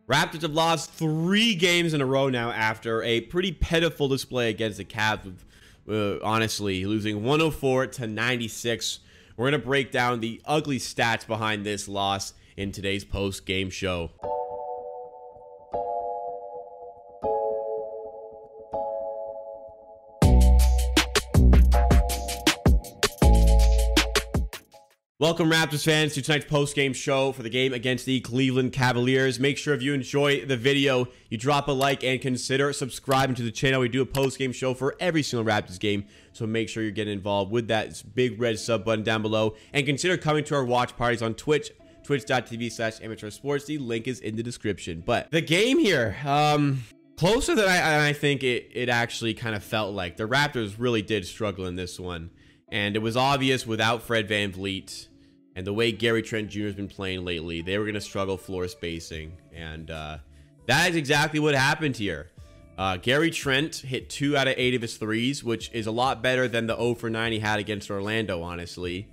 Raptors have lost 3 games in a row now after a pretty pitiful display against the Cavs, honestly, losing 104 to 96. We're going to break down the ugly stats behind this loss in today's post-game show. Welcome, Raptors fans, to tonight's post-game show for the game against the Cleveland Cavaliers. Make sure if you enjoy the video, you drop a like and consider subscribing to the channel. We do a post-game show for every single Raptors game, so make sure you're getting involved with that big red sub button down below. And consider coming to our watch parties on Twitch, twitch.tv/amateursports. The link is in the description. But the game here, closer than I think it actually kind of felt like. The Raptors really did struggle in this one. And it was obvious without Fred VanVleet and the way Gary Trent Jr. has been playing lately, they were going to struggle floor spacing. And that is exactly what happened here. Gary Trent hit 2 out of 8 of his threes, which is a lot better than the 0 for 9 he had against Orlando, honestly.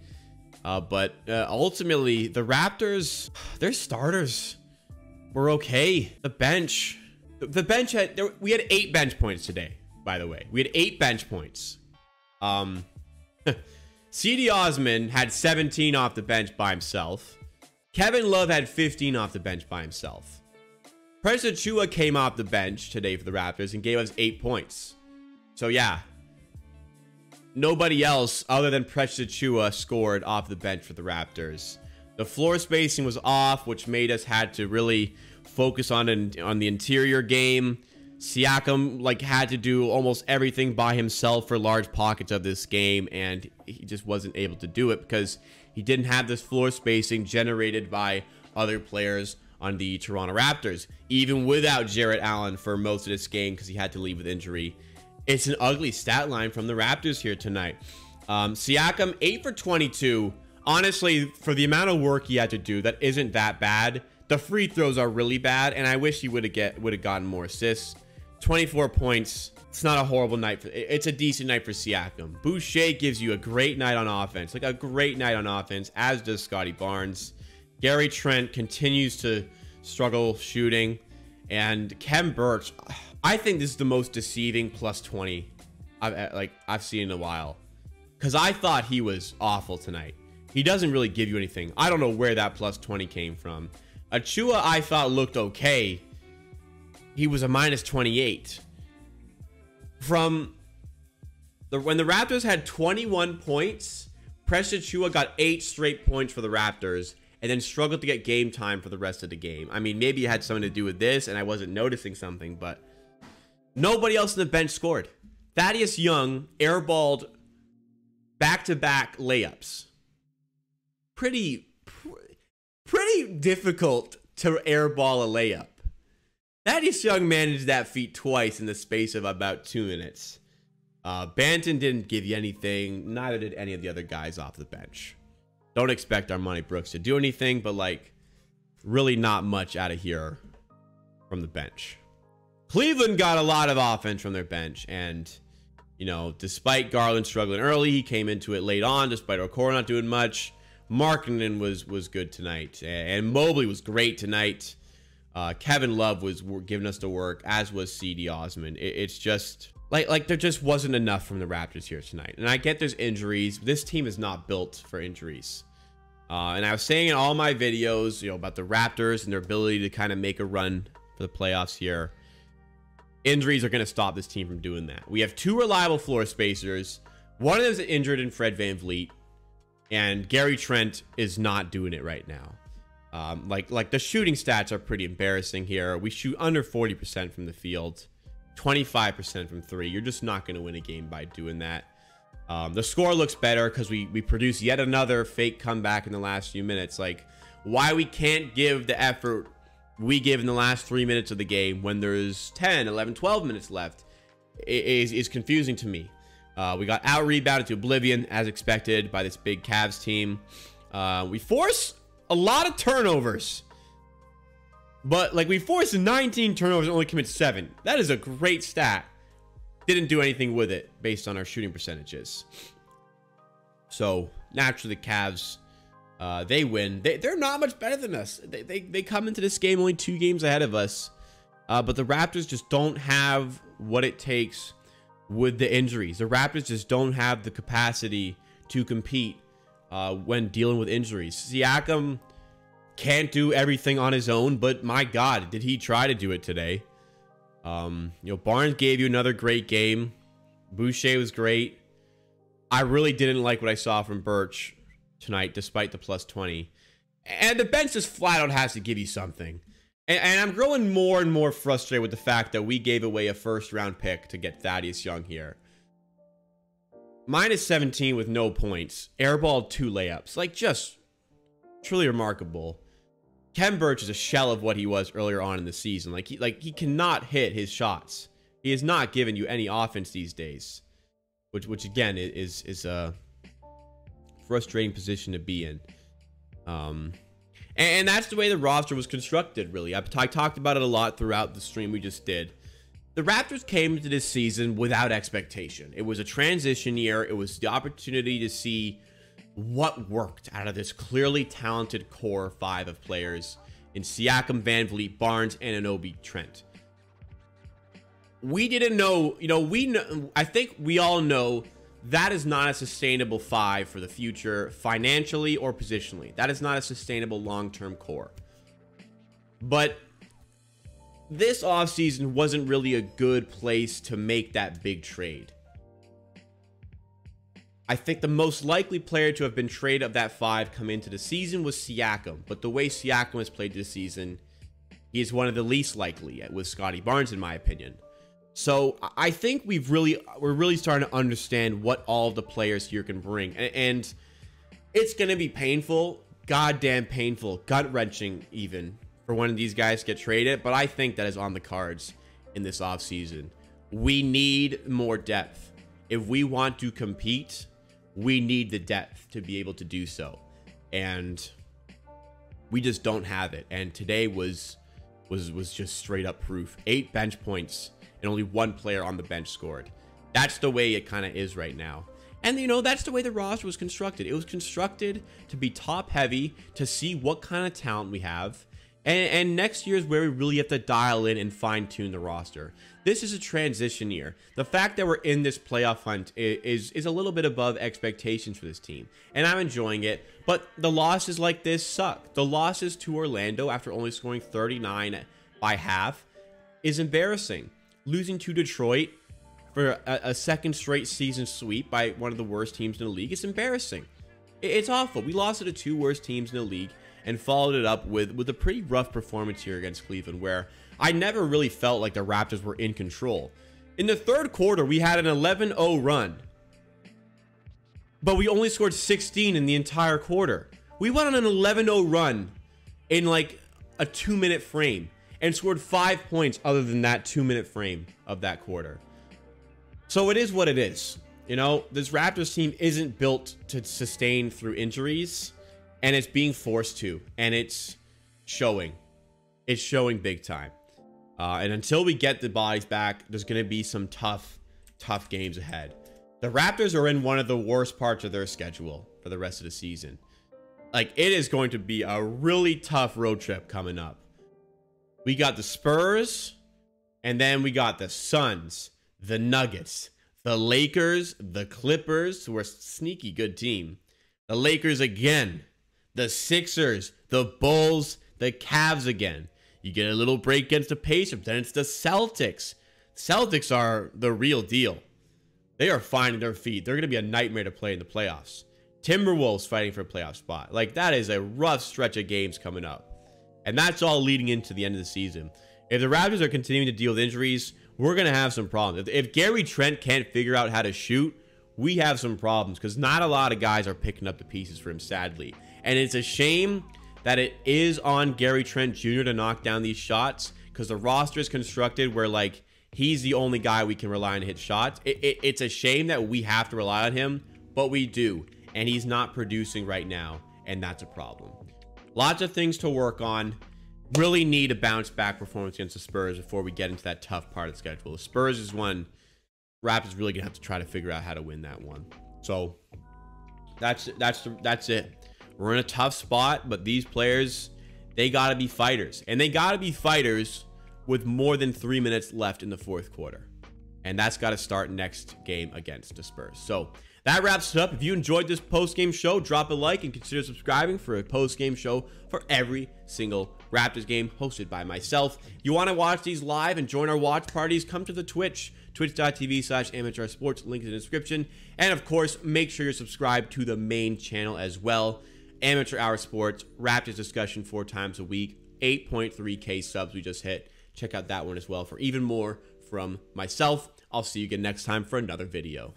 But ultimately, the Raptors, their starters were okay. The bench had, we had 8 bench points today, by the way. We had 8 bench points. C.D. Osman had 17 off the bench by himself. Kevin Love had 15 off the bench by himself. Precious Achiuwa came off the bench today for the Raptors and gave us 8 points. So yeah, nobody else other than Precious Achiuwa scored off the bench for the Raptors. The floor spacing was off, which made us had to really focus on the interior game. Siakam had to do almost everything by himself for large pockets of this game, and he just wasn't able to do it because he didn't have this floor spacing generated by other players on the Toronto Raptors, even without Jarrett Allen for most of this game because he had to leave with injury. It's an ugly stat line from the Raptors here tonight. Siakam 8 for 22. Honestly, for the amount of work he had to do, that isn't that bad. The free throws are really bad, and I wish he would have gotten more assists. 24 points. It's not a horrible night. It's a decent night for Siakam. Boucher gives you a great night on offense. A great night on offense, as does Scotty Barnes. Gary Trent continues to struggle shooting. And Khem Birch, I think this is the most deceiving plus 20 I've seen in a while. Because I thought he was awful tonight. He doesn't really give you anything. I don't know where that plus 20 came from. Achiuwa, I thought, looked okay. He was a minus 28. When the Raptors had 21 points, Precious Achiuwa got 8 straight points for the Raptors and then struggled to get game time for the rest of the game. I mean, maybe it had something to do with this and I wasn't noticing something, but nobody else on the bench scored. Thaddeus Young airballed back-to-back layups. Pretty difficult to airball a layup. Thaddeus Young managed that feat twice in the space of about 2 minutes. Banton didn't give you anything. Neither did any of the other guys off the bench. Don't expect Armoni Brooks to do anything, but really not much out of here from the bench. Cleveland got a lot of offense from their bench, and despite Garland struggling early, he came into it late on. Despite Okoro not doing much, Markkanen was good tonight, and Mobley was great tonight. Kevin Love was giving us the work, as was C.D. Osman. It's just there just wasn't enough from the Raptors here tonight. And I get there's injuries. But this team is not built for injuries. And I was saying in all my videos, about the Raptors and their ability to kind of make a run for the playoffs here. Injuries are going to stop this team from doing that. We have 2 reliable floor spacers. One of them is injured in Fred VanVleet, and Gary Trent is not doing it right now. The shooting stats are pretty embarrassing here. We shoot under 40% from the field, 25% from 3. You're just not going to win a game by doing that. The score looks better because we produce yet another fake comeback in the last few minutes. Why we can't give the effort we give in the last 3 minutes of the game when there's 10, 11, 12 minutes left is confusing to me. We got out-rebounded to oblivion, as expected, by this big Cavs team. We force a lot of turnovers, but we forced 19 turnovers and only commit 7. That is a great stat. Didn't do anything with it based on our shooting percentages. So naturally the Cavs They win. They're not much better than us. They come into this game only 2 games ahead of us. But the Raptors just don't have what it takes with the injuries. The Raptors just don't have the capacity to compete when dealing with injuries. Siakam can't do everything on his own, but my God, did he try to do it today? Barnes gave you another great game. Boucher was great. I really didn't like what I saw from Birch tonight, despite the plus 20. And the bench just flat out has to give you something. And I'm growing more and more frustrated with the fact that we gave away a first-round pick to get Thaddeus Young here. Minus 17 with no points. Airballed 2 layups. Like, just truly remarkable. Kem Birch is a shell of what he was earlier on in the season. Like he cannot hit his shots. He is not giving you any offense these days. Which again, is a frustrating position to be in. And that's the way the roster was constructed, really. I talked about it a lot throughout the stream we just did. The Raptors came into this season without expectation. It was a transition year. It was the opportunity to see what worked out of this clearly talented core 5 of players in Siakam, Van Vliet, Barnes, and Anunoby, Trent. We didn't know, I think we all know that is not a sustainable 5 for the future, financially or positionally. That is not a sustainable long-term core. But this offseason wasn't really a good place to make that big trade. I think the most likely player to have been traded of that 5 come into the season was Siakam. But the way Siakam has played this season, he is one of the least likely with Scotty Barnes, in my opinion. So I think we're really starting to understand what all of the players here can bring. And it's going to be painful, goddamn painful, gut-wrenching even, for one of these guys to get traded. But I think that is on the cards in this offseason. We need more depth. If we want to compete, we need the depth to be able to do so. And we just don't have it. And today was just straight up proof. 8 bench points. And only 1 player on the bench scored. That's the way it kind of is right now. And, that's the way the roster was constructed. It was constructed to be top heavy, to see what kind of talent we have. And next year is where we really have to dial in and fine tune the roster. This is a transition year. The fact that we're in this playoff hunt is a little bit above expectations for this team. And I'm enjoying it. But the losses like this suck. The losses to Orlando after only scoring 39 by half is embarrassing. Losing to Detroit for a second straight season sweep by one of the worst teams in the league is embarrassing. It's awful. We lost to the 2 worst teams in the league and followed it up with a pretty rough performance here against Cleveland, where I never really felt like the Raptors were in control. In the 3rd quarter, we had an 11-0 run, but we only scored 16 in the entire quarter. We went on an 11-0 run in like a 2-minute frame and scored 5 points other than that 2-minute frame of that quarter. So it is what it is. This Raptors team isn't built to sustain through injuries, and it's being forced to, and it's showing. It's showing big time. And until we get the bodies back, there's going to be some tough games ahead. The Raptors are in one of the worst parts of their schedule for the rest of the season. Like, it is going to be a really tough road trip coming up. We got the Spurs, and then we got the Suns, the Nuggets, the Lakers, the Clippers, who are a sneaky good team, the Lakers again, the Sixers, the Bulls, the Cavs again. You get a little break against the Pacers, then it's the Celtics. Celtics are the real deal. They are finding their feet. They're going to be a nightmare to play in the playoffs. Timberwolves fighting for a playoff spot. Like, that is a rough stretch of games coming up. And that's all leading into the end of the season. If the Raptors are continuing to deal with injuries, we're going to have some problems. If Gary Trent can't figure out how to shoot, we have some problems, because not a lot of guys are picking up the pieces for him, sadly. And it's a shame that it is on Gary Trent Jr. to knock down these shots, because the roster is constructed where, like, he's the only guy we can rely on to hit shots. It's a shame that we have to rely on him, but we do. And he's not producing right now, and that's a problem. Lots of things to work on. Really need a bounce back performance against the Spurs before we get into that tough part of the schedule. The Spurs is one Raptors really gonna have to try to figure out how to win that one. So that's it. We're in a tough spot, but these players, they got to be fighters. And they got to be fighters with more than 3 minutes left in the fourth quarter. And that's got to start next game against the Spurs. So that wraps it up. If you enjoyed this post-game show, drop a like and consider subscribing for a post-game show for every single Raptors game hosted by myself. You want to watch these live and join our watch parties, come to the Twitch, twitch.tv/amateursports, link in the description. And of course, make sure you're subscribed to the main channel as well. Amateur Hour Sports, Raptors discussion 4 times a week, 8.3K subs we just hit. Check out that one as well for even more from myself. I'll see you again next time for another video.